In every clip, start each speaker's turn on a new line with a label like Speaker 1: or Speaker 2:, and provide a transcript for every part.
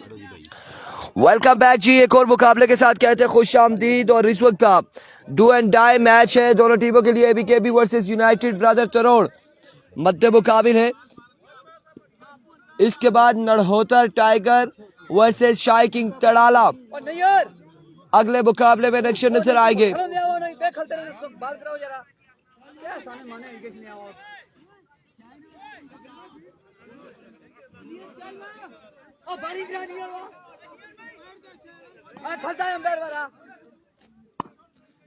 Speaker 1: Welcome back जी। एक और मुकाबले के साथ कहते हैं खुश आमदीद। और इस वक्त का डू एंड डाई मैच है दोनों टीमों के लिए। एबीकेबी वर्सेस यूनाइटेड ब्रदर तरोड़ मध्य मुकाबिल है। इसके बाद नड़होतर टाइगर वर्सेस शाही किंग तड़ाला अगले मुकाबले में नक्शे नजर आएंगे।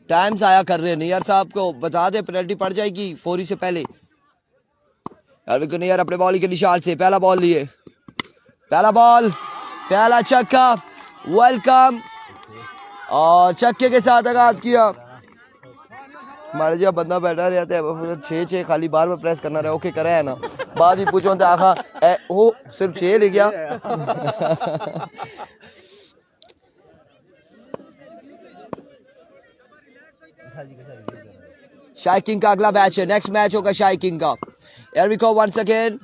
Speaker 1: टाइम्स आया कर रहे हैं नियर साहब को बता दे, पेनल्टी पड़ जाएगी फोरी से पहले। नियर अपने बॉल के निशान से पहला बॉल लिए, पहला बॉल, पहला छक्का, वेलकम। और छक्के के साथ आगाज किया। हमारे जो बंदा बैठा रहता है 6-6 खाली बार में प्रेस करना रहे। ओके करे है ना बाद ही पूछो तो आखा वो सिर्फ 6 ले गया। शाही किंग का अगला मैच है, नेक्स्ट मैच होगा शाही किंग का। Here we go once again।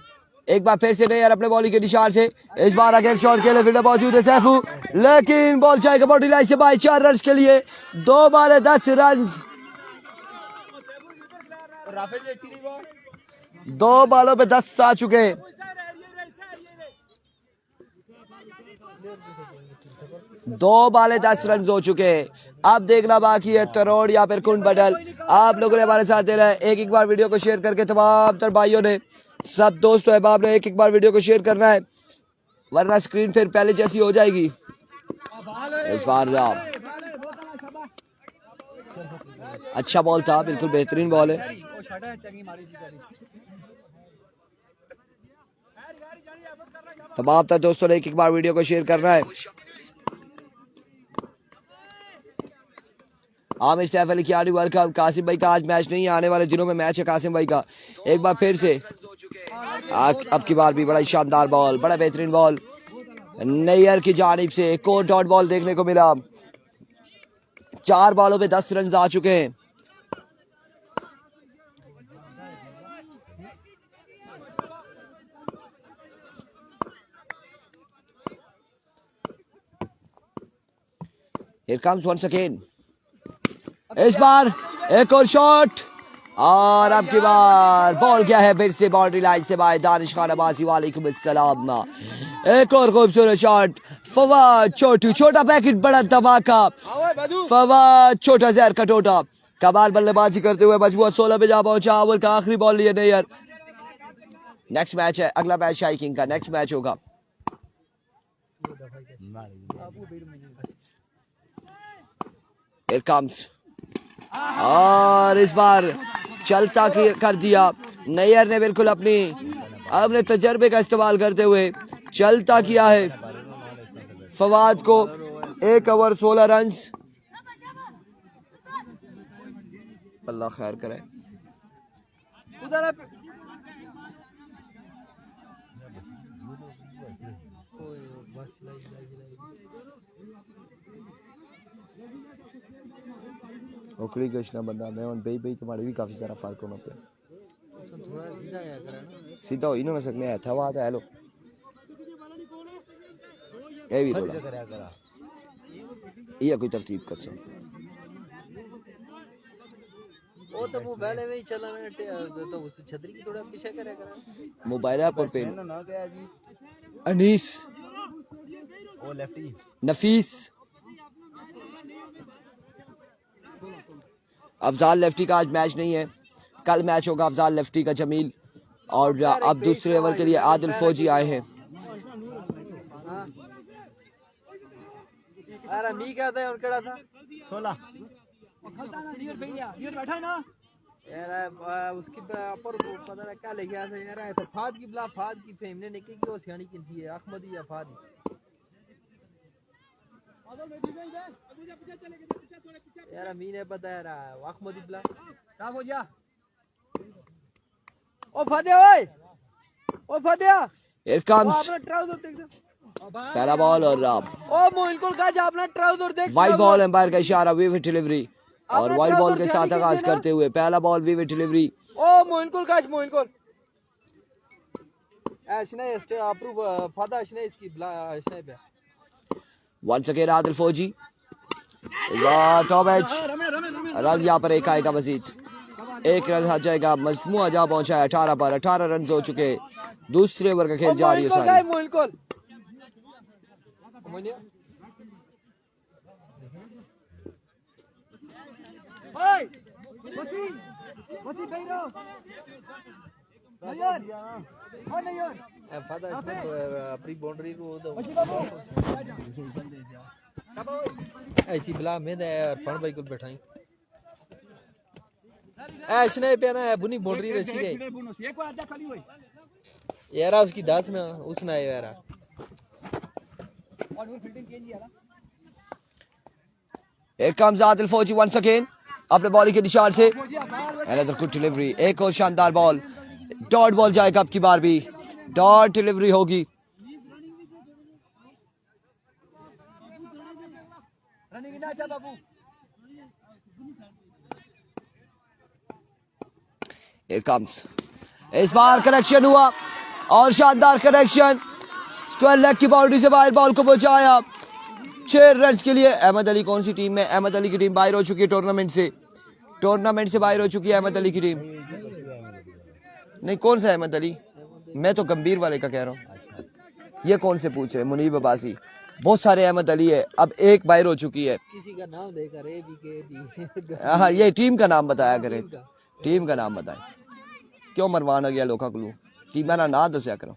Speaker 1: एक बार फिर से नहीं यार अपने बॉलिंग के निशान से। इस बार अगेन शॉट के लिए फील्डर मौजूद है सैफू, लेकिन बॉल जाएगा बॉडी लाइन से बाहर। 4 रन के लिए 2 बार 10 रन। 2 बालों पे 10 आ चुके। 2 बाले 10 रन हो चुके। अब देखना बाकी है तरोड़ या फिर कुंड बटल। आप लोगों ने हमारे साथ देना है। एक बार वीडियो को शेयर करके तमाम तर भाइयों ने, सब दोस्तों अहबाब ने एक बार वीडियो को शेयर करना है, वरना स्क्रीन फिर पहले जैसी हो जाएगी। इस बार अच्छा बॉल था, बिल्कुल बेहतरीन बॉल है। तमाम तर दोस्तों ने एक बार वीडियो को शेयर करना है। आमिर सैफ अली कियानी वेलकम। कासिम भाई का आज मैच नहीं है, आने वाले दिनों में मैच है कासिम भाई का। एक बार फिर से अब की बार भी बड़ा शानदार बॉल, बड़ा बेहतरीन बॉल नैयर की जानिब से। एक और डॉट बॉल देखने को मिला। 4 बॉलों पे 10 रन आ चुके हैं। Here comes once again। इस बार एक और शॉट और अब की बार बॉल क्या है फिर से बाउंड्री लाइन से बाहर। दानिश खान अब्बासी वालेकुम अस्सलाम। एक और खूबसूरत शॉट। फवाद छोटू, छोटा पैकेट बड़ा धमाका। फवाद छोटा जहर का टोटा कमाल बल्लेबाजी करते हुए मजबूत 16 पे जा पहुंचा। ओवर का आखिरी बॉल लिए नहीं यार। नेक्स्ट मैच है, अगला मैच शाही किंग का नेक्स्ट मैच होगा। Here comes। और इस बार चलता कर दिया नैयर ने, बिल्कुल अपने तजर्बे का इस्तेमाल करते हुए चलता किया है फवाद को। 1 ओवर 16 रन। अल्लाह खैर करे। ओकरी कृष्णा बंदा मैं और बेई बेई तुम्हारी भी काफी सारा फर्क होना पे सीधा हो ही ना सकने है था वहां हेलो ये भी थोड़ा ये कोई तरतीब कर सकते
Speaker 2: वो तो मोबाइल में ही चला ना तो उस छतरी की थोड़ा पीछे करे करा
Speaker 1: मोबाइल ऐप पर पे अनीस
Speaker 3: ओ लेफ्टी
Speaker 1: नफीस अफजाल लेफ्टी का आज मैच नहीं है, कल मैच होगा अफजाल लेफ्टी का जमील। और अब दूसरे ओवर के लिए आदिल फौजी आए हैं।
Speaker 2: अरे मी क्या था और केड़ा था
Speaker 3: 16
Speaker 2: बैठा है ना यार उसकी पर पता नहीं क्या लेके आया था यार। तो फाद की बला फाद की फेमने ने की वो सियानी किसी है अहमदी या फाद यार मी ने पता है अहमदी बला क्या हो गया ओ फदे ओए ओ फदे
Speaker 1: Here comes
Speaker 2: अपना ट्राउजर देख
Speaker 1: पहला बॉल और
Speaker 2: ओ मोइन को कहा अपना ट्राउजर देख
Speaker 1: वाइड बॉल एम्पायर का इशारा विविड डिलीवरी और वाइड बॉल के साथ आगाज करते हुए पहला बॉल विविड डिलीवरी।
Speaker 2: ओ मोइन को ऐशने अप्रूव फादा ऐशने इसकी ब्ला ऐशने पे
Speaker 1: वंस अगेन आदिल फौजी, टॉप एज रन यहाँ पर एक आएगा मजीद, एक रन आ जाएगा। मजमुआ जहाँ पहुंचा है 18 पर, 18 रन हो चुके। दूसरे ओवर का खेल जारी है सारी।
Speaker 2: अपनी बाउंड्री को ऐसी बिला में फन भाई को बैठाई ऐसने पे ना बुनी बाउंड्री रची गई यार, उसकी 10 ना उसने यार
Speaker 1: Here comes आदिल फौजी once again अपने बॉलिंग के निशान से। Another good delivery, एक और शानदार बॉल, डॉट बॉल जाएगा अब की बार भी, डॉट डिलीवरी होगी। Here comes, इस बार कनेक्शन हुआ और शानदार कनेक्शन, स्क्वायर लेग की बाउंड्री से बाहर बॉल को पहुंचाया 6 रन के लिए। अहमद अली कौन सी टीम में? अहमद अली की टीम बाहर हो चुकी है टूर्नामेंट से बाहर हो चुकी है अहमद अली की टीम। नहीं, कौन सा अहमद अली? मैं तो गंभीर वाले का कह रहा हूँ। ये कौन से पूछ रहे? मुनीब अब्बासी। बहुत सारे अहमद अली है, अब एक बाहर हो चुकी है।
Speaker 2: किसी का नाम देकर ए बी के बी
Speaker 1: हाँ, ये टीम का नाम बताया करें, टीम का नाम बताएं। क्यों मरवाना गया लोका क्लू? टीम ना दसिया करो।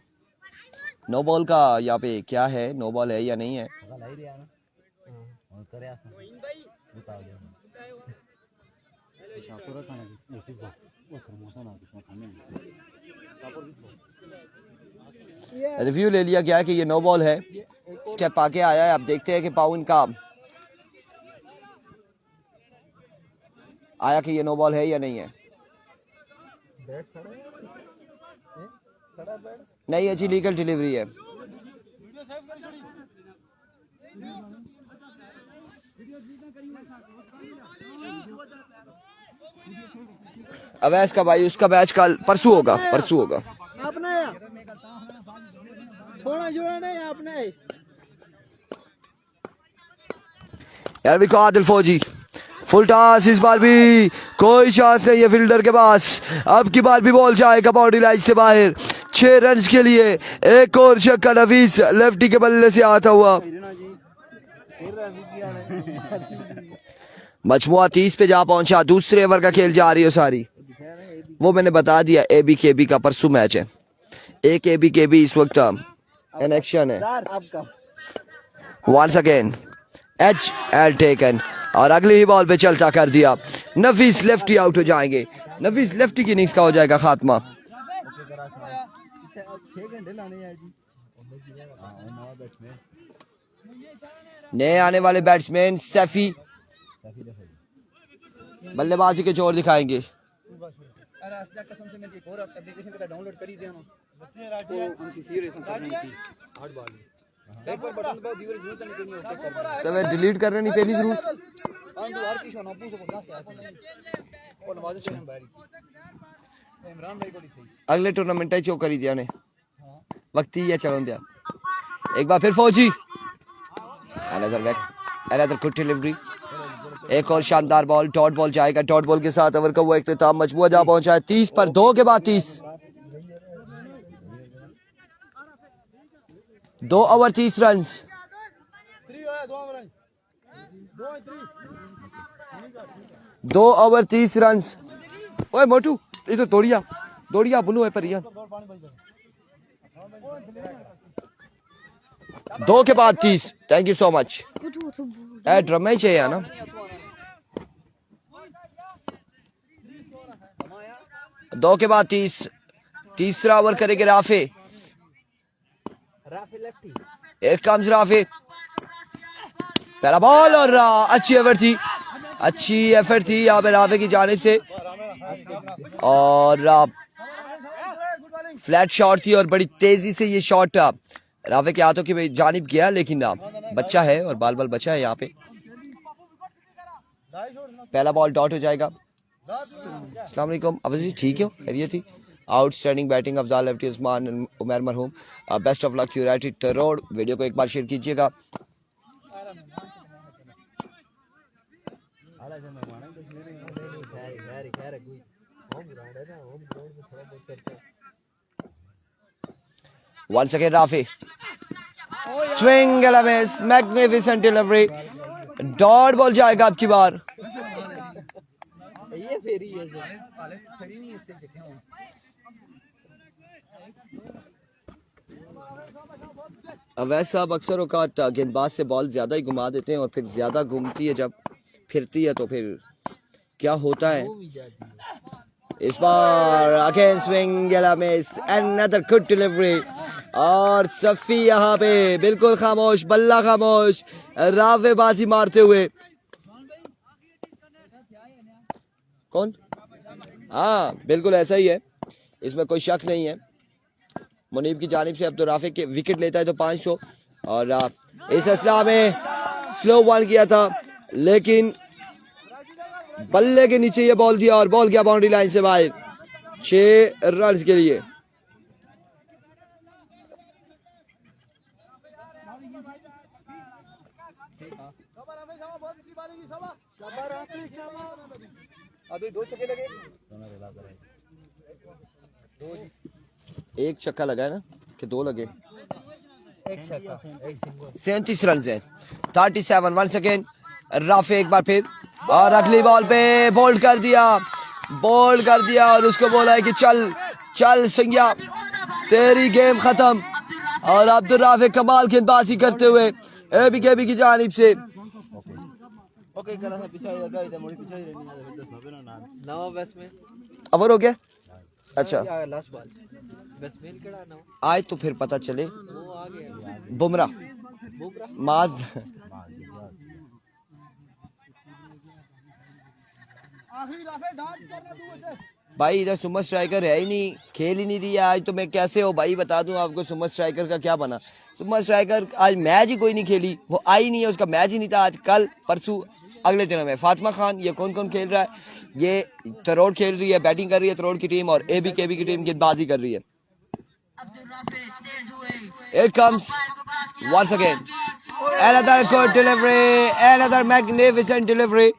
Speaker 1: नो बॉल का यहाँ पे क्या है, नो बॉल है या नहीं है? रिव्यू ले लिया गया कि ये नो बॉल है। स्टेप आके आया है, अब देखते हैं कि पाउन का आया कि ये नो बॉल है या नहीं है। नहीं, अच्छी लीगल डिलीवरी है। अवैस का भाई, उसका मैच कल परसों होगा। यार भी आदिल फौजी फुल टॉस, इस बार भी कोई चांस नहीं है फील्डर के पास। अब की बार भी बॉल जाएगा बाउंड्री लाइन से बाहर 6 रन के लिए। एक और छक्का नफीस लेफ्टी के बल्ले से आता हुआ। मजमुआ 30 पे जा पहुंचा। दूसरे ओवर का खेल जारी है सारी। वो मैंने बता दिया, एबी के बी का परसों मैच है। एक एबी के बी इस वक्त इन एक्शन है। Once again H L taken और अगली ही बॉल पे चलता कर दिया। नफीस लेफ्टी आउट हो जाएंगे। नफीस लेफ्टी की इनिंग्स का हो जाएगा खात्मा। नए आने वाले बैट्समैन सैफी बल्लेबाजी के जोर दिखाएंगे। तो मैं डिलीट करने नहीं पहली जरूर। अगले टूर्नामेंट चो करी दिया ने वक्त ही चलो दिया। एक बार फिर फौजी, अनदर गुड डिलीवरी, एक और शानदार बॉल, डॉट बॉल जाएगा। डॉट बॉल के साथ ओवर का वो इख्तिताम। मजमुआ जा पहुंचा है 30 पर, 2 के बाद 30, 2 ओवर 30 रन। दो ओवर 30 रन। ओए मोटू, ये तो दौड़िया बुनू है पर 2 के बाद 30। Thank you so much. Drum ही चाहिए ना। दो के बाद 30। तीसरा ओवर करेंगे राफे। एक कम्स राफे, पहला बॉल और अच्छी एफर्ट थी यहाँ पे राफे की जानिब से और फ्लैट शॉट थी और बड़ी तेजी से ये शॉट राफे के हाथों की जानिब गया, लेकिन बच्चा है और बाल बचा है यहाँ पे। पहला बॉल डॉट हो जाएगा। अस्सलाम वालेकुम अवजी, ठीक हो? खैरियत थी? Outstanding batting Afzal lefty Usman Umar मरहूम, best of luck you right it road. Video को एक बार शेयर कीजिएगा।
Speaker 3: आला जब मेहमान है तो फिर
Speaker 2: नहीं खैर कोई होम ग्राउंड है ना, होम ग्राउंड में थोड़ा बहुत करते हैं।
Speaker 1: Once again Rafi. Swing and a miss. Magnificent delivery. Dot ball जाएगा आपकी बार।
Speaker 2: ये फेरी है जो फेरी नहीं इससे देखे हो।
Speaker 1: अब वैसे आप अक्सर औकात गेंदबाज से बॉल ज्यादा ही घुमा देते हैं और फिर ज्यादा घूमती है, जब फिरती है तो फिर क्या होता है। इस बार again swing and a miss, another good delivery. और सफी यहाँ पे बिल्कुल खामोश, बल्ला खामोश, रावेबाजी मारते हुए। कौन? हाँ बिल्कुल ऐसा ही है, इसमें कोई शक नहीं है। मुनीब की जानिब से अब तो राफे के विकेट लेता है तो 500। और इस असला में स्लो वन किया था, लेकिन बल्ले के नीचे ये बॉल दिया और बॉल गया बाउंड्री लाइन से बाहर 6 रन के लिए।
Speaker 2: अभी 2 छक्के लगे,
Speaker 1: एक छक्का लगा है ना कि 2 लगे?
Speaker 2: एक छक्का एक सिंगल।
Speaker 1: 37 रन है। 37 वन सेकेंड। राफे एक बार फिर और अगली बॉल पे बोल्ड कर दिया और उसको बोला है कि चल चल सिंगिया, तेरी गेम खत्म। और अब्दुल राफे कमाल गेंदबाजी करते हुए एबीकेबी की जानिब से
Speaker 3: ओके करा था पीछे लगा इधर मोड़ी पीछे ही रहनी है, तो सबे ना
Speaker 2: नवा बैट्समैन
Speaker 1: ओवर हो गया। अच्छा
Speaker 2: लास्ट बॉल बैट्समैन केड़ा ना
Speaker 1: आज तो फिर पता चले।
Speaker 2: वो आ गया
Speaker 1: बुमराह माज। भाई इधर सुपर स्ट्राइकर है ही नहीं, खेल ही नहीं रही है आज। तो मैं कैसे हो भाई बता दूं आपको, सुपर स्ट्राइकर का क्या बना। सुपर स्ट्राइकर आज मैच ही कोई नहीं खेली, वो आई नहीं है, उसका मैच ही नहीं था आज, कल परसों अगले दिनों में। फातिमा खान, ये कौन कौन खेल रहा है? ये तरोड़ खेल रही है, बैटिंग कर रही है तरोड़ की टीम, और एबीकेबी की टीम गेंदबाजी कर रही है। It comes once again. Another good delivery, another magnificent delivery.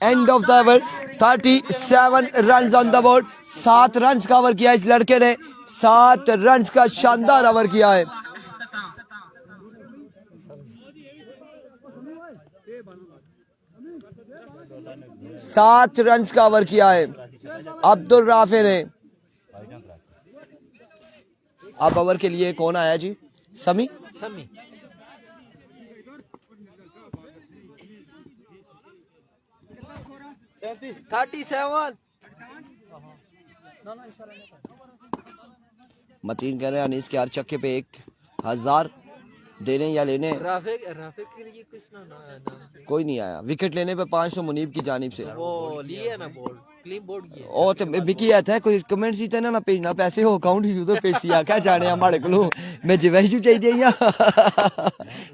Speaker 1: End of the over. 37 runs on the board. 7 runs का ओवर किया इस लड़के ने, 7 runs का शानदार ओवर किया है। सात रन का ओवर किया है अब्दुल राफे ने। अब ओवर के लिए कौन आया जी? समी।
Speaker 2: 37।
Speaker 1: मतीन कह रहे हैं अनीस के हर चक्के पे 1000 देने या लेने।
Speaker 2: राफे के लिए किसना नाम
Speaker 1: कोई नहीं आया। विकेट लेने पे 500 मुनीब की जानिब से।
Speaker 2: वो लिए ना बॉल क्लीन बोर्ड किया
Speaker 1: ओ ते विकी आता है कोई कमेंट सी ना भेजना पैसे हो अकाउंट ही उधर पैसे आखा जाने हमारे को मैं जिवे ही चाहिए या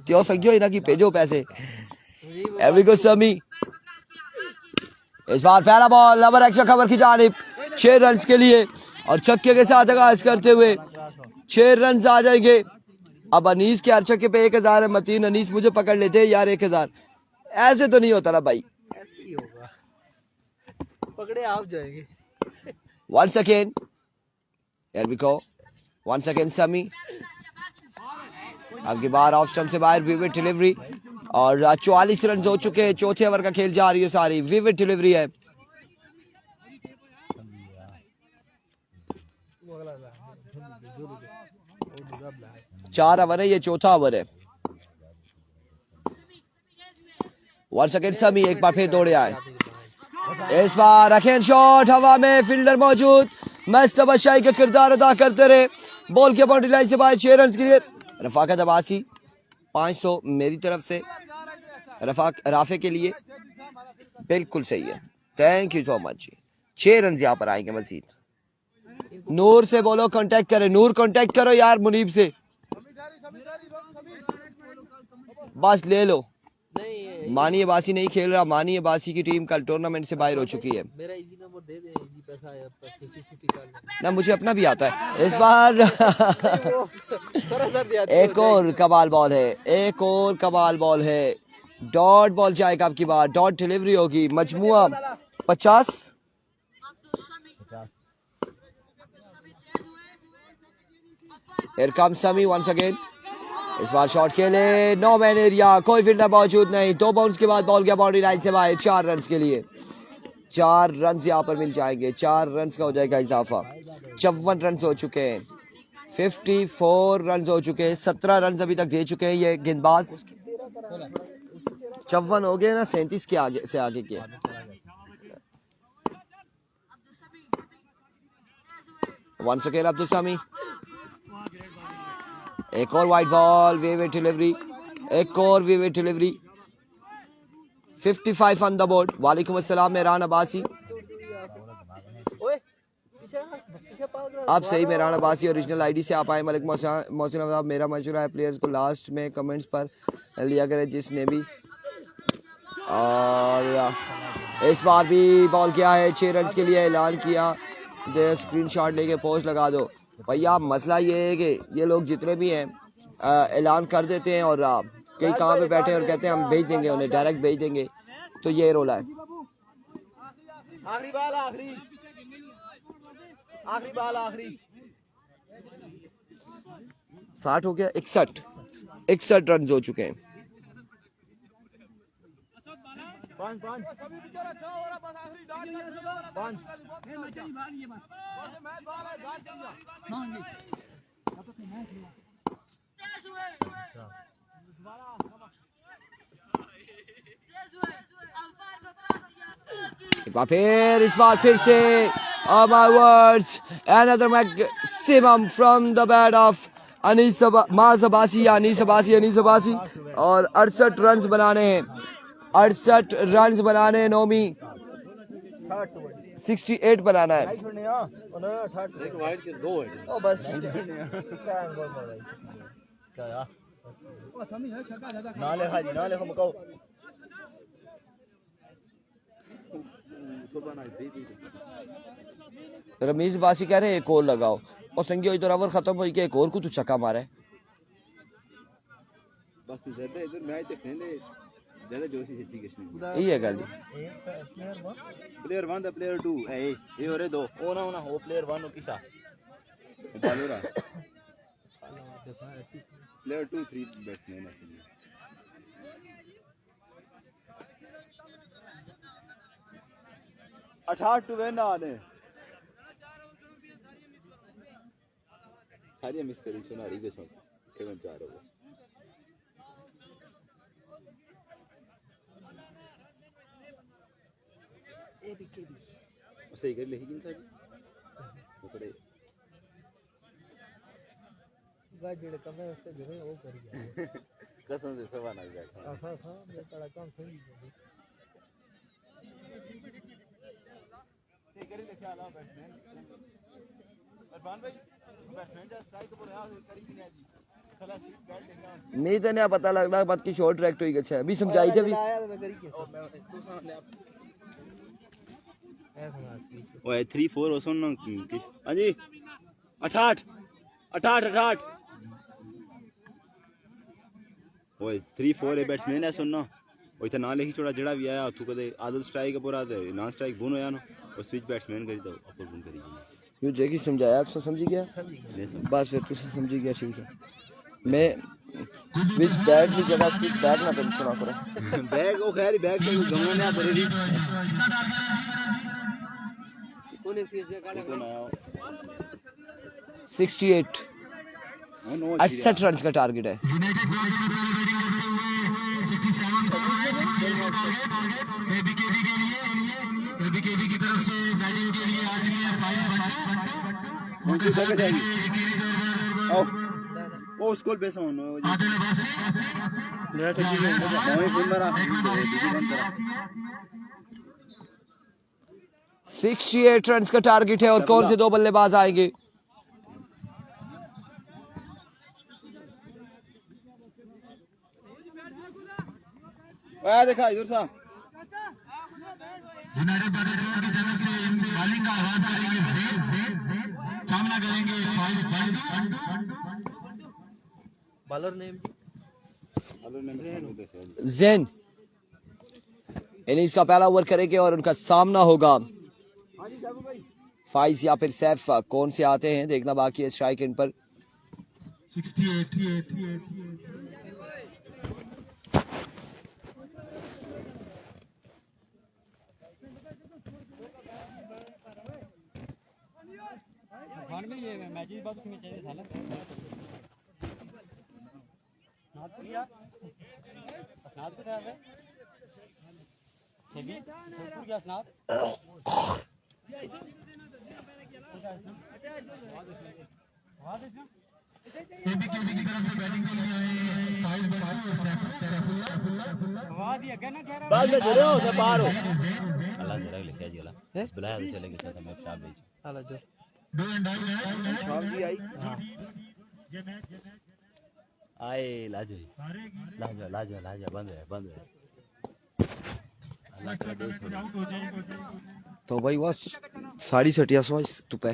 Speaker 1: त्यो सगियो इना की भेजो पैसे। एवरी गो समी। इस बार पहला बॉल ओवर एक्स्ट्रा कवर की जानिब 6 रन के लिए और छक्के के साथ आगाज करते हुए 6 रन आ जाएंगे। अब अनीस के हर छक्के पे 1000 है। मतीन अनीस मुझे पकड़ लेते यार 1000 ऐसे तो नहीं होता ना भाई,
Speaker 2: ऐसे ही होगा, पकड़े आप जाएंगे।
Speaker 1: Once again, here we go. Once again, Sami. अब की बार ऑफ स्टंप से बाहर विविड डिलीवरी और 44 रन हो चुके हैं। चौथे ओवर का खेल जा रही है सारी, विविड डिलीवरी है। चार ओवर है, ये चौथा ओवर है। Once again, Sami एक बार फिर दौड़े आए। इस बार अखेन शॉट हवा में, फील्डर मौजूद, मस्त बादशाही का किरदार अदा करते रहे। बॉल के बाउंड्री लाइन से बाहर 6 रन के लिए। रफाकत अब्बासी 500 मेरी तरफ से राफे के लिए बिल्कुल सही है। Thank you so much. 6 run यहाँ पर आएंगे मजीद। नूर से बोलो कांटेक्ट करे, नूर कांटेक्ट करो यार मुनीब से, बस ले लो। मानी अब्बासी नहीं खेल रहा, मानी अब्बासी की टीम कल टूर्नामेंट से बाहर हो चुकी है।
Speaker 2: मेरा इजी नंबर दे दे, इजी पैसा है आपका 50-50
Speaker 1: ना मुझे अपना भी आता है। इस बार एक और कमाल बॉल है, एक और कमाल बॉल है। डॉट बॉल जाएगा आपकी बार, डॉट डिलीवरी होगी, मजमुआ 50। Here comes Sami once again. इस बार शॉट खेले, नो मैन एरिया, कोई फील्डर मौजूद नहीं। 2 बाउंस के बाद बॉल गया बाउंड्री लाइन से बाहर। 4 रन के लिए 4 रन यहाँ पर मिल जाएंगे। 4 रन का हो जाएगा इजाफा। 54 रन हो चुके हैं, 54 रन हो चुके हैं। 17 रन अभी तक दे चुके हैं ये गेंदबाज। 54 हो गए ना, 37 के आगे से आगे किया। वंस अगेन अब्दुल सामी, एक और वाइड बॉल, वेवेट डिलीवरी, एक और वेवेट डिलीवरी। 55 on the board. वालेकुम अस्सलाम मेहरान अब्बासी। आप सही मेहरान अब्बासी ओरिजिनल आईडी से आप आए। मलिक मोहसिन अहमद, मेरा मशवरा है प्लेयर्स को लास्ट में कमेंट्स पर लिया करे जिसने भी। और इस बार भी बॉल किया है, 6 रन के लिए ऐलान किया। स्क्रीनशॉट लेके पोस्ट लगा दो भैया। मसला ये है कि ये लोग जितने भी हैं ऐलान कर देते हैं और कई कहाँ पे बैठे हैं और कहते हैं हम भेज देंगे, उन्हें डायरेक्ट भेज देंगे। तो ये रोला है।
Speaker 3: आखिरी बॉल, आखिरी बॉल, आखिरी
Speaker 1: 60 हो गया। 61 रन हो चुके हैं। एक बार फिर, इस बार फिर से my words, another maximum from the bat of Anees Abbasi और 68 रन बनाने हैं। 68 रन बनाने हैं नोमी। 68 बनाना है। रमीज बासी कह रहे हैं एक और लगाओ और संगी हुई तो रवर खत्म हुई के एक और को तो छक्का मारा है। ये है गाली
Speaker 3: प्लेयर 1 द प्लेयर 2 ए और दो ओ ना हो प्लेयर 1 ओ किसा बालोरा प्लेयर 2 3 बैट्समैन है। अठारह टू वेन आने सारी मिस करी सुनारी के साथ 7-4 हो गए। सही कर लेकिन सारी वो करे
Speaker 2: गाजड़ का मैं उससे जो है वो कर गया
Speaker 3: कसम से सवा नहीं जाता।
Speaker 2: हां मैं बड़ा काम सही
Speaker 3: करी ले ख्याल आ बैट्समैन अरफान भाई बैट्समैन का स्ट्राइक पर आ करी नहीं जी थला स्वीप बैट देखना
Speaker 1: नहीं तो नहीं पता लगना बात की शॉर्ट ट्रैक तो ही अच्छा है। अभी समझाई थी अभी
Speaker 3: मैं तू सामने आप ओए 3-4 हो सुन ना हां जी 88 ओए 3-4 है बैट्समैन है सुन ना ओए तो ना लेखी छोड़ा जेड़ा भी आया तू कदे आदल स्ट्राइक पूरा दे ना स्ट्राइक बुन होया ना और स्विच बैट्समैन करी तो अपर बुन करी
Speaker 1: यू जे की समझाया आप समझ गया बस फिर तू समझ गया ठीक है। मैं स्विच बैट की जगह स्विच बैट ना तुम सुना करो
Speaker 3: बैग ओ खैर बैग के गमला ने भरे दी
Speaker 2: कोने से जगह
Speaker 3: कौन आया
Speaker 1: 68 68 रन का टारगेट है।
Speaker 3: उनकी जगह जाएगी ओ स्कोर बेस ऑन मेरा टेक्निक है वही फोन मेरा
Speaker 1: 68 रन का टारगेट है और कौन से 2 बल्लेबाज आएंगे।
Speaker 3: आया देखा इधर सा
Speaker 4: यूनाइटेड बैटलग्राउंड की तरफ से बॉलिंग का आगाज करेंगे, सामना करेंगे
Speaker 2: बॉलर नेम
Speaker 1: जैन इनिंग्स का पहला ओवर करेंगे और उनका सामना होगा फाइज या फिर सैफ। कौन से आते हैं देखना बाकी है स्ट्राइक इन पर।
Speaker 4: 68 एबीकेबी की तरफ से बैटिंग के लिए आए फाइज बरार और सैफुल्लाह।
Speaker 3: बाद में जुड़े हो से बाहर हो अल्लाह जरा लिखा जी अल्लाह बुलाया तो चले गया था मैं शाम में
Speaker 2: अल्लाह जो
Speaker 4: 2 एंड आउट है।
Speaker 3: शाम जी आई आए लाजो लाजो बंद है अल्लाह का दोस्त
Speaker 4: आउट हो जाएगा।
Speaker 1: तो भाई वो साड़ी सटिया सो तुपे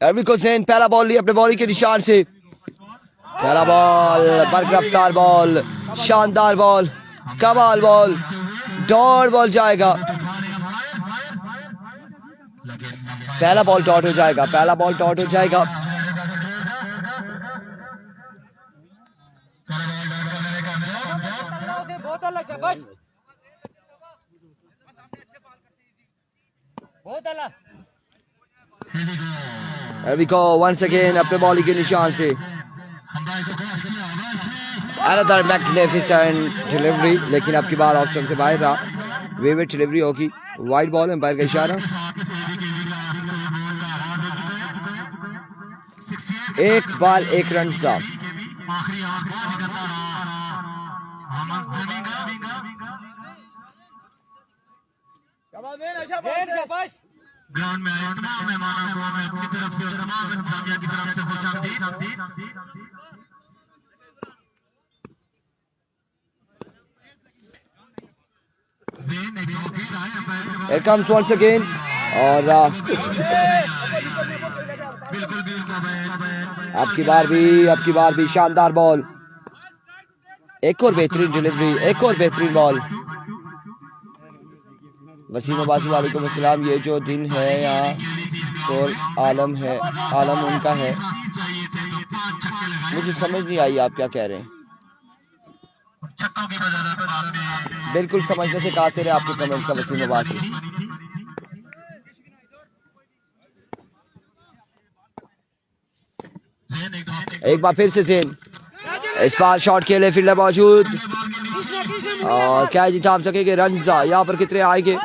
Speaker 1: एरविक हुसैन पहला बॉल लिया अपने बॉलिंग के निशान से। पहला बॉल बरकरार बॉल, शानदार बॉल, कमाल बॉल, डॉट बॉल जाएगा। पहला बॉल डॉट हो जाएगा, पहला बॉल डॉट हो जाएगा। एरविको once again अपने बॉलिंग के निशान से। Another magnificent delivery, लेकिन आपकी बाल ऑफ स्टंप से बाहर रहा। वेवेट डिलीवरी होगी, वाइड बॉल एम्पायर का इशारा। एक बॉल एक रन साफ।
Speaker 4: ग्राउंड में आए तमाम मेहमानों को मैं अपनी तरफ से और तमाम इंतजामिया की तरफ से खुशामदीद।
Speaker 1: Here comes once again और
Speaker 4: बिल्कुल भी
Speaker 1: आपकी बार भी शानदार बॉल, एक और बेहतरीन डिलीवरी, एक और बेहतरीन बॉल। वसीम अब्बासी वालेकुम अस्सलाम। ये जो दिन है यहाँ तो आलम है, आलम उनका है। मुझे समझ नहीं आई आप क्या कह रहे हैं। बिल्कुल समझने से कासिर है आपके कमेंट्स का वसीम अब्बासी। एक बार फिर से सेन, इस बार शॉट खेले फील्डर मौजूद और क्या जी थाम सकेंगे रन। यहाँ पर कितने आएंगे?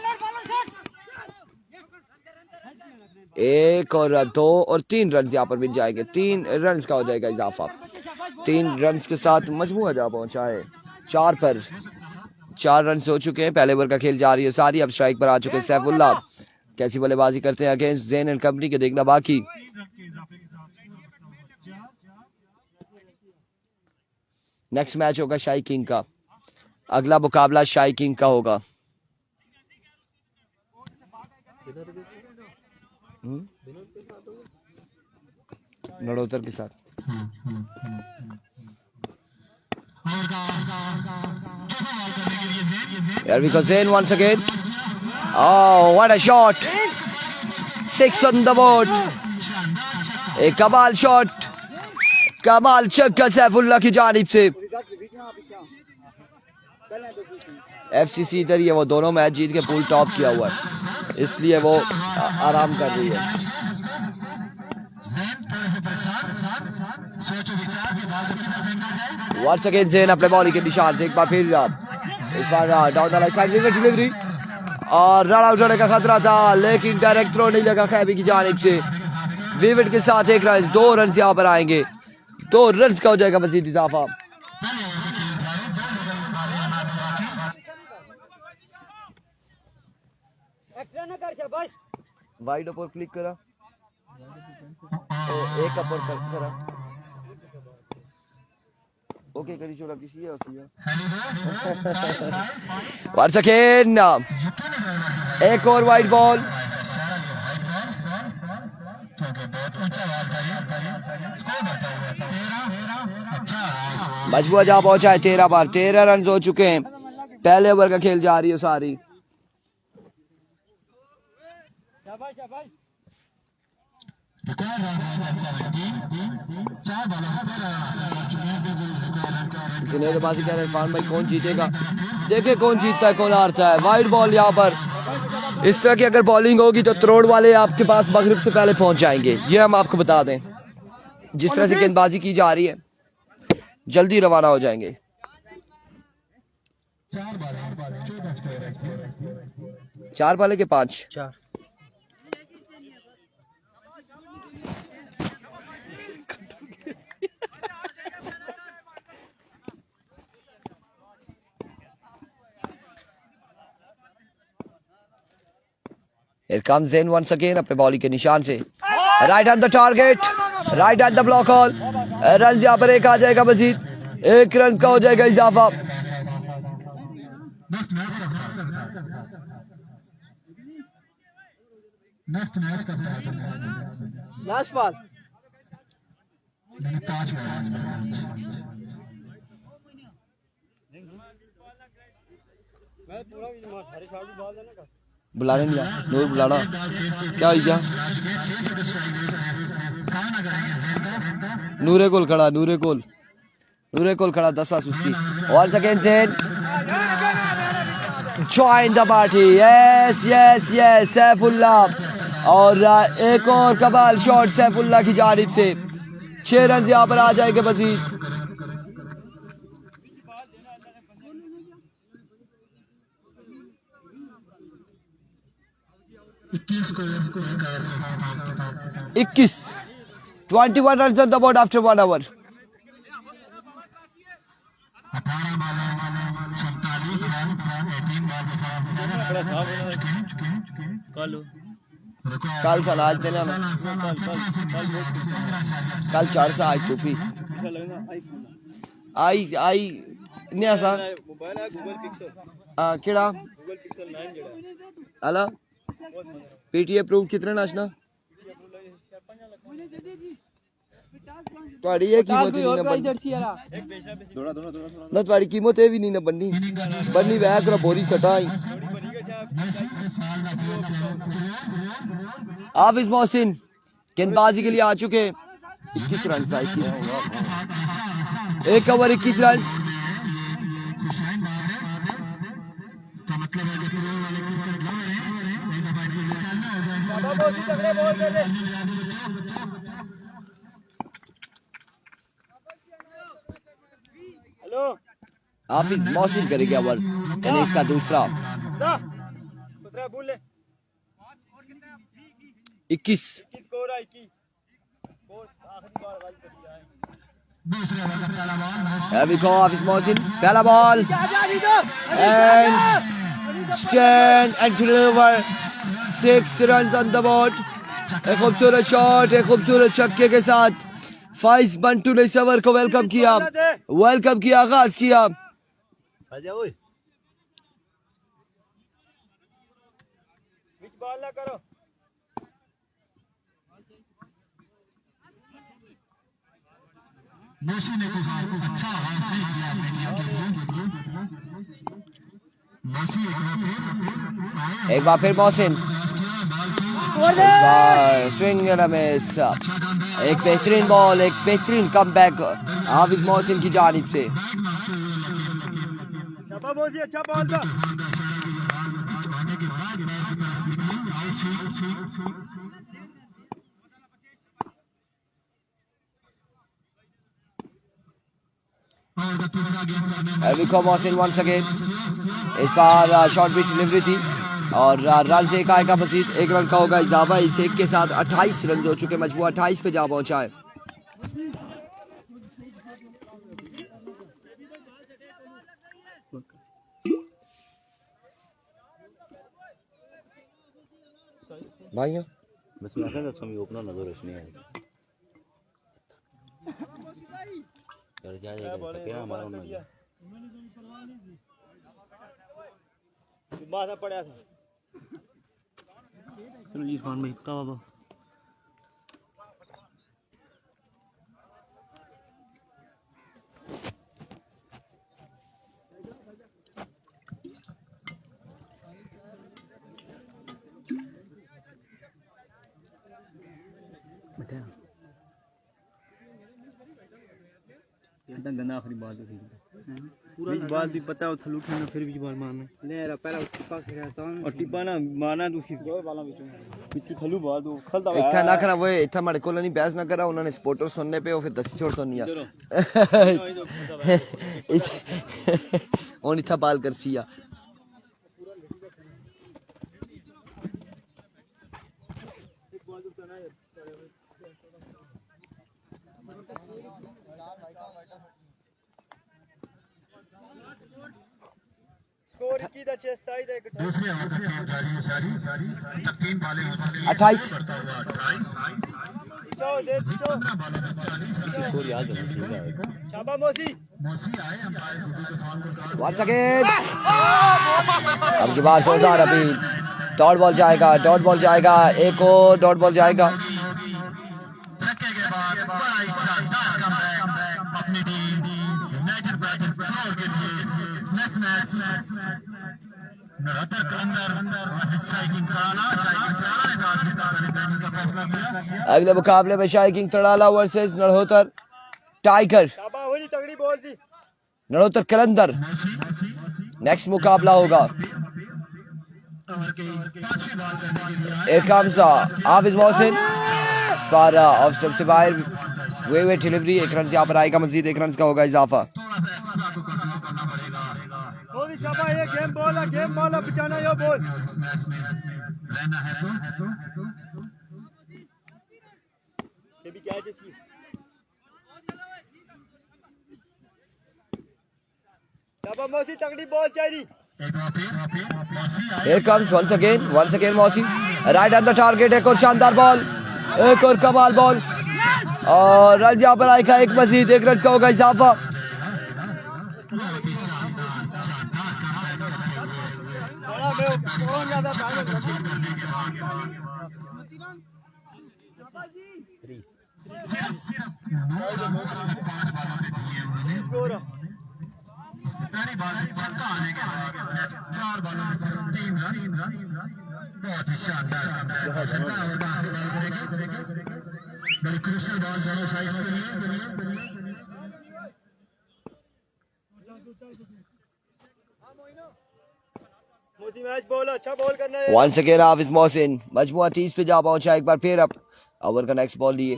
Speaker 1: एक और दो और 3 रन यहाँ पर मिल जाएंगे। 3 रन का हो जाएगा इजाफा। 3 रन के साथ मजमूआ जा पहुंचा है 4 पर। 4 रन हो चुके हैं। पहले ओवर का खेल जारी है सारी। अब स्ट्राइक पर आ चुके हैं सैफुल्लाह। कैसी बल्लेबाजी करते हैं अगेंस्ट ज़ेन एंड कंपनी के देखना बाकी। नेक्स्ट मैच होगा शाही किंग का। अगला मुकाबला शाही किंग का होगा। नड़ोतर के साथ। Erwick Hussain once again. Oh, what a shot! 6 on the board. एक कमाल शॉट, कमाल छक्का सैफुल्लाह की जानिब से। एफसीसी इधर ये वो दोनों मैच जीत के पूल टॉप किया हुआ है, इसलिए वो आराम कर रही है। Once again ज़ेन अपने बॉलिंग के निशान से एक बार फिर इस बार डाउन द लाइन साइड में डिलीवरी और रन आउट होने का खतरा था, लेकिन डायरेक्ट थ्रो नहीं लगा खैबी की जानिब से। विविड के साथ 1 रन, 2 रन यहाँ पर आएंगे। 2 रन का हो जाएगा मजीद इजाफा। वाइड अपर क्लिक करा तो एक अपर करा ओके करी छोड़ा किसी है उसमें। Once again एक और वाइड बॉल
Speaker 4: बहुत ऊंचा बॉल था ये, स्कोर बढ़ता हुआ 13। अच्छा
Speaker 1: मजबूर जहाँ पहुंचा है 13 बार, 13 रन हो चुके हैं। पहले ओवर का खेल जारी है सारी।
Speaker 4: रिकॉर्ड रन है 17, 4 बॉलों में 13 रन हासिल कर चुके हैं। बिल्कुल रिकॉर्ड रन
Speaker 1: जुनेद अब्बासी कह रहे हैं इरफान भाई कौन जीतेगा, देखे कौन जीतता है कौन हारता है। वाइड बॉल यहाँ पर, इस तरह की अगर बॉलिंग होगी तो त्रोड़ वाले आपके पास मगरिब से पहले पहुंच जाएंगे, ये हम आपको बता दें। जिस तरह से गेंदबाजी की जा रही है जल्दी रवाना हो जाएंगे।
Speaker 4: 4 बॉलों 14 स्कोर है।
Speaker 1: 4 वाले के 5। Here comes in once again अपने बॉलिंग के निशान से, right at the target, right at the block hall. Run यहाँ पर एक आ जाएगा मजीद, 1 रन का हो जाएगा इजाफा।
Speaker 4: नेक्स्ट मैच करता है
Speaker 2: लास्ट बॉल
Speaker 4: 5 बॉल।
Speaker 1: बुलाने नहीं आया, नूर बुलाना क्या हुई क्या? नूरे कोल खड़ा, नूरे कोल खड़ा 10 सुस्ती। Once again said join the party, yes Saifullah. और एक और कमाल शॉट सैफुल्लाह की जानिब से, 6 रन यहाँ पर आ जाएंगे मजीद। इक्कीस 21 runs on the board after 1 hour।
Speaker 4: 18 बॉलों 47 रन, 18 बॉल
Speaker 1: कल सन आज देना ना, कल 4 से आज टोपी आई नया सा केड़ा अला पीटी अप्रूव कितने नाचना ਤੁਹਾਡੀ ਇਹ ਕੀਮਤ ਨਹੀਂ ਨਾ ਬੰਨੀ ਨਾ, ਤੁਹਾਡੀ ਕੀਮਤ ਇਹ ਵੀ ਨਹੀਂ ਨਾ ਬੰਨੀ ਵੈ ਕਰ ਬੋਰੀ ਸਟਾ ਹੀ। हाफिज मोहसिन गेंदबाजी के लिए आ चुके, 21 रन, 1 ओवर 21 रन। हाफिज मोहसिन करेगा ओवर, इनिंग्स का दूसरा। 21 हाफिज मोहसिन पहला ball and stand and deliver 6 run on the board. एक खूबसूरत शॉट, एक खूबसूरत छक्के के साथ फाइज बंटू ने इस ओवर को वेलकम किया, आगाज किया।
Speaker 4: मोशी ने कुछ अच्छा आगाज नहीं किया अपने टीम के लिए। मोशी
Speaker 1: एक बार फिर मोहसिन, स्विंग एंड मिस, एक बेहतरीन बॉल, एक बेहतरीन कमबैक हाफिज मोहसिन की जानिब से।
Speaker 2: अच्छा बॉल था।
Speaker 1: मोहसिन वंस अगेन, इस बार शॉर्ट पिच डिलीवरी थी और रन से एक आएगा मजीद, 1 रन का होगा इजाफा। इस एक के साथ 28 रन हो चुके, मजबूर 28 पे जा पहुंचा है। भाइयों
Speaker 3: बस मैं कहता था ओपनर नजर रखनी है यार, क्या हमारा माथा पड़ा था। चलो इरफान भाई का बाबा
Speaker 2: गंदा आखिरी बात थी पूरा बात भी पता है थलू खाना फिर भी बाल मारना ले रा पहला टिप्पा खेलता हूं और टिप्पा ना मारना तू उसकी दो बालों बिचू थलू बाल दो खलदा
Speaker 1: इतना ना करा वो इतना मारे को नहीं बहस ना करा उन्होंने सपोर्टर सुनने पे और फिर 10 छोड़ सुनिया और इतना बाल कर सिया
Speaker 2: स्कोर की दा 6-27
Speaker 4: दूसरे ओवर की गेम जारी है सारी तक 3 बॉलें होने के लिए
Speaker 1: 28
Speaker 4: करता हुआ 28
Speaker 3: इसी स्कोर याद है
Speaker 2: शाबा मोसी
Speaker 4: आए अंपायर गुड्डू तूफान को कहा
Speaker 1: वन सेकेंड अब की बार जोरदार अभी डॉट बॉल जाएगा एक और डॉट बॉल जाएगा
Speaker 4: छक्के के बाद बड़ा ही शानदार कमबैक अपनी टीम यूनाइटेड ब्राइटन फ्लोर के लिए नेक्स्ट मैच नरातर कलंदर शाइकिंग कराना ने काफी सारे बैटिंग का फैसला किया
Speaker 1: अगले मुकाबले में शाइकिंग तड़ाला वर्सेस नड़होतर टाइगर
Speaker 2: शाबा हो जी तगड़ी बॉल जी
Speaker 1: नड़होतर कलंदर नेक्स्ट मुकाबला होगा
Speaker 4: ओवर की पांचवी बॉल करने के लिए
Speaker 1: Here comes हाफिज मोहसिन पर ऑफ स्टंप से बाहर वे डिलीवरी 1 रन से यहाँ पर आएगा मजीद 1 रन का होगा इजाफा
Speaker 4: थोड़ा सा एक्स्ट्रा को कंट्रोल करना पड़ेगा
Speaker 2: हो जी शाबा ये गेम बॉल है बचाना यो बॉल
Speaker 4: इस मैच में रहना है तो
Speaker 2: ये भी क्या है जी शाबा मोसी तगड़ी बॉल चाहिए
Speaker 4: एक बार फिर मौसी आए
Speaker 1: Here comes once again मौसी राइट एट द टारगेट एक और शानदार बॉल एक और कमाल बॉल और रन यहाँ पर आएगा एक मजीद 1 रन का होगा इजाफा
Speaker 2: बड़ा मैं बहुत ज्यादा स्कोर
Speaker 4: पहली बार छक्का आने के बाद 4 बॉलों में सिर्फ 3 रन बहुत ही शानदार छक्का और बात करेंगे बड़ी क्रूशियल बॉल दोनों साइड्स के लिए
Speaker 2: मोसी मैच बॉल अच्छा बॉल करना है
Speaker 1: वंस अगेन हाफिज मोहसिन मजमुआ 30 पे जा पहुंचा एक बार फिर अब ओवर का नेक्स्ट बॉल लिए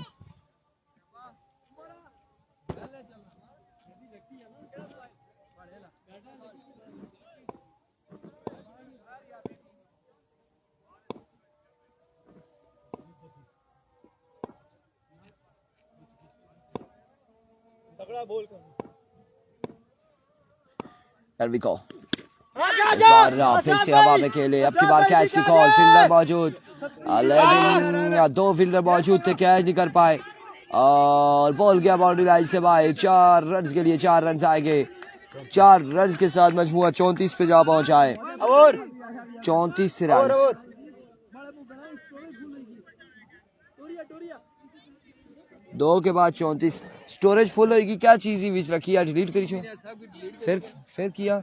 Speaker 2: तगड़ा बॉल कर
Speaker 1: Here we go. इस बार फिर से हवा में खेले अब की बार कैच की कॉल फील्डर मौजूद लेकिन 2 फील्डर मौजूद थे कैच नहीं कर पाए और बॉल गया बाउंड्री लाइन से बाहर 4 रन के लिए 4 रन आएंगे 4 रन के साथ मजमुआ 34 पे जा पहुंचा है
Speaker 2: और
Speaker 1: 34 रन 2 के बाद 34 स्टोरेज फुल होगी क्या चीज ही बीच रखी है डिलीट करी छो फिर किया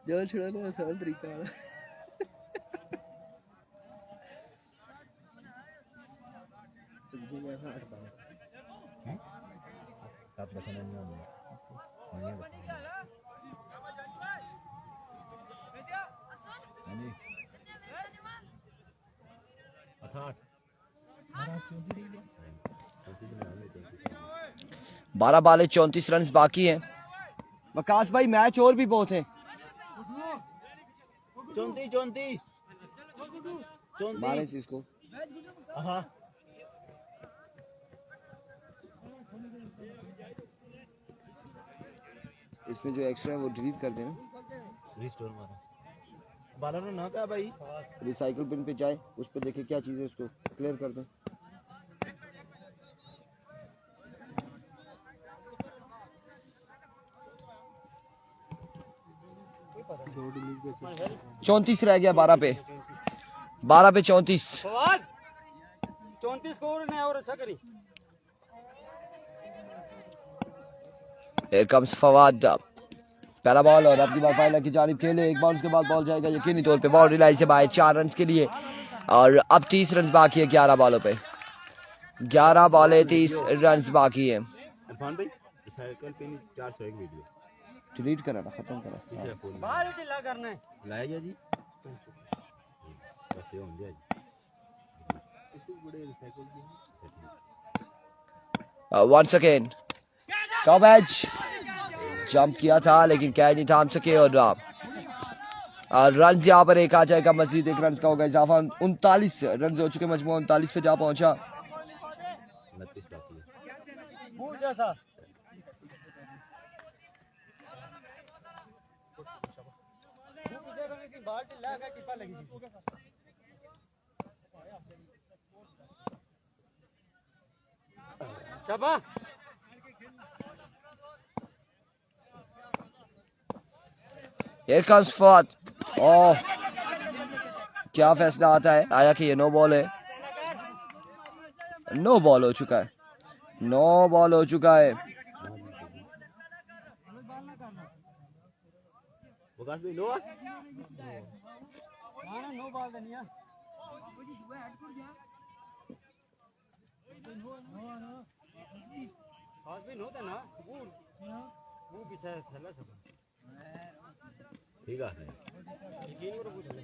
Speaker 2: जो छोड़ा तो आसान तरीका है
Speaker 1: बारह बाले 34 रन बाकी हैं वकास भाई मैच और भी बहुत हैं
Speaker 2: 34
Speaker 1: मारे इसको
Speaker 2: हाँ
Speaker 1: इसमें जो एक्स्ट्रा है वो डिलीट कर देना
Speaker 2: रिस्टोर मारा बालर ना क्या भाई
Speaker 1: रिसाइकल बिन पे जाए उस पे देखे क्या चीज है उसको क्लियर कर दें 34 रह गया 12 पे 34
Speaker 2: फवाद 34 स्कोर ने और अच्छा करी
Speaker 1: Here comes फवाद, पहला बॉल और अब की बार फाइनल की जानिब खेले, एक बॉल उसके बाद बॉल जाएगा यकीनी तौर पे बाउंड्री लाइन से बाहर 4 रन के लिए। और अब 30 रन बाकी है 11 बॉलों पे, 11 बॉलें 30 रन बाकी है।
Speaker 3: इरफान भाई इस साइकिल पे 401 वीडियो
Speaker 1: डिलीट करा ना, खत्म करा।
Speaker 3: तीसरा फोन
Speaker 2: बाहर ढीला करना है
Speaker 3: लाया गया जी बस ये हो गया जी इतने बड़े साइकिल की
Speaker 1: once again top edge jump किया था लेकिन कैच नहीं थाम सके और रन यहाँ पर एक आ जाएगा, मजीद एक रन का होगा इजाफा। 39 रन हो चुके, मजमू 39 पे जा पहुंचा।
Speaker 3: 29 बाकी है
Speaker 2: भूल जैसा बाहर ढीला का टिप्पा लगी थी। शाबाश
Speaker 1: Here comes फवाद। ओह क्या फैसला आता है, आया कि ये नो बॉल है, नो बॉल हो चुका है, नो बॉल हो चुका है।
Speaker 3: वकास भाई लो
Speaker 2: नो बॉल दनिया खास भी नो देना वो पीछे थैला सब
Speaker 3: ठीक है
Speaker 2: यकीन करो पूछ ले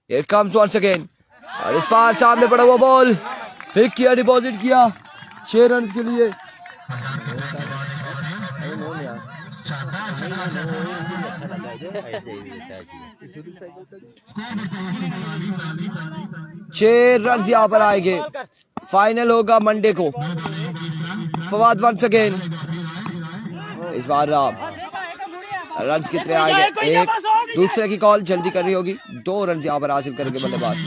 Speaker 1: Here comes once again और इस बार सामने पड़ा हुआ बॉल पिक किया, डिपॉजिट किया 6 रन के लिए। छह रन यहाँ पर आएंगे, फाइनल होगा मंडे को। फवाद वंस अगेन, इस बार रन कितने आएंगे, एक दूसरे की कॉल जल्दी कर रही होगी। 2 रन यहाँ पर हासिल करेंगे बल्लेबाज,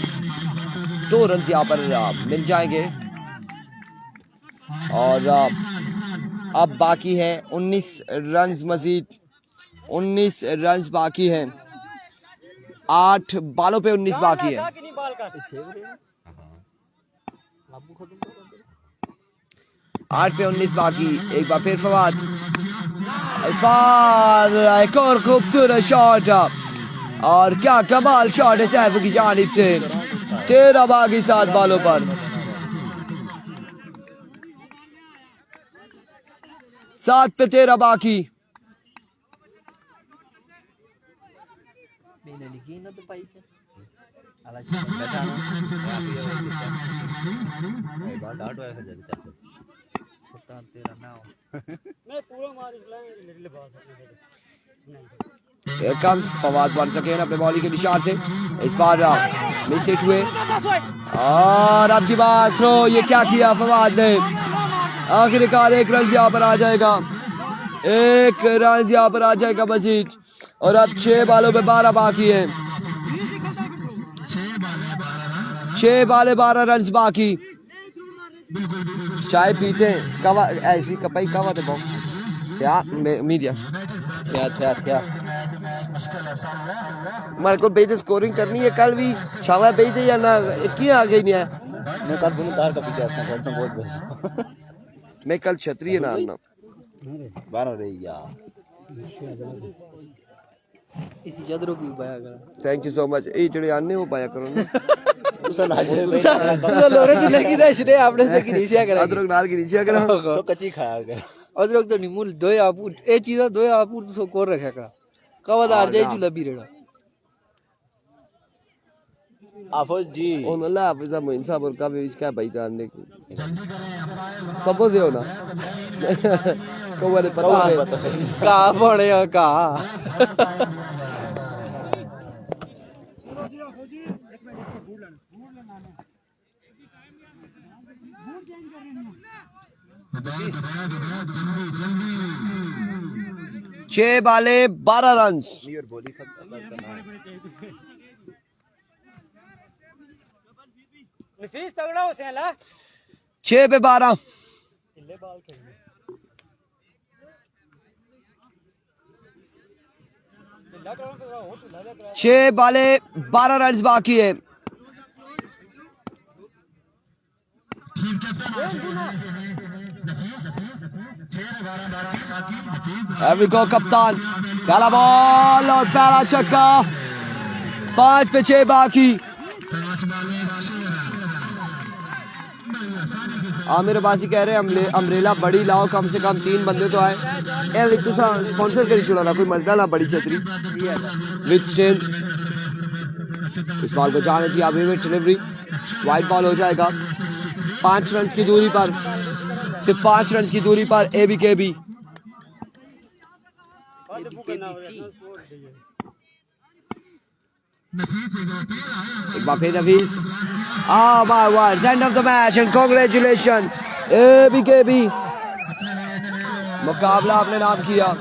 Speaker 1: 2 रन यहाँ पर मिल जाएंगे। और अब बाकी है 19 रन, मजीद 19 रन बाकी हैं, 8 बॉलों पे 19 बाकी है। 8 पे 19 बाकी। एक बार फिर फवाद, इस बार एक और खूबसूरत शॉट और क्या कमाल शॉट है सैफ की जानिब से। 13 बाकी 7 बॉलों पर, 7 पे 13 बाकी। Here comes Fawad once again अपने बॉलिंग के निशान से, इस बार मिस हिट हुए और अब की बार थ्रो। ये क्या किया फवाद ने, आखिरकार 1 रन यहाँ पर आ जाएगा, 1 रन यहाँ पर आ जाएगा मजीद। और अब 6 बॉलों पे 12 बाकी है, 6 बॉले 12 रन बाकी। चाय पीते हैं कवा ऐसी कपाई कवा दे बॉ क्या मीडिया क्या मेरे को बेइज्जती स्कोरिंग करनी है कल भी छावा बेइज्जती या ना क्या आ गई नहीं है।
Speaker 3: मैं कल दोनों तार का पीछे आता हूं बहुत बस
Speaker 1: मैं कल छतरी ना आना
Speaker 3: 12 रही यार
Speaker 2: इसी चादरों की पाया करा।
Speaker 1: Thank you so much. ये जड़े आने वो पाया करो ना
Speaker 3: उसा ना जे
Speaker 2: तो लोरे दिन की देश रे आपने से की नीचे करा
Speaker 1: अदरक नाल की नीचे करो
Speaker 3: सो कच्ची खाया कर
Speaker 2: अदरक तो निमूल दोय आपूर ए चीजा दोय आपूर तो कोर रखा का कवादार जे चुला भी रेड़ा
Speaker 3: आफोज जी
Speaker 1: ओ नल्ला हाफिजा मोइन साहब और का बीच क्या भाई जानने की सपोज हो ना को वाले पता है
Speaker 2: का बड़े का
Speaker 1: छह बाले 12 रन।
Speaker 3: बोली खत्म
Speaker 2: नफीस तगड़ा हो सेला
Speaker 1: 6 पे 12 6 बाले 12 रन बाकी है। एविको कप्तान, पहला बॉल और पहला छक्का। 5 पे 6 बाकी। आमिर अब्बासी कह रहे हैं अम्ब्रेला बड़ी लाओ, कम से कम 3 बंदे तो आए। ए तू स्पॉन्सर करी छोड़ा ना, कोई मसला ना, बड़ी छतरी विद स्टैंड। इस बॉल को जाने थी अभी में डिलीवरी, वाइड बॉल हो जाएगा। 5 रन की दूरी पर, सिर्फ 5 रन की दूरी पर एबीकेबी। एक बार फिर Nafees, my words, end of the match and congratulation ABKB, मुकाबला आपने नाम किया।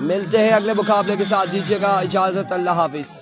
Speaker 1: मिलते हैं अगले मुकाबले के साथ, दीजिएगा इजाजत, अल्लाह हाफिज।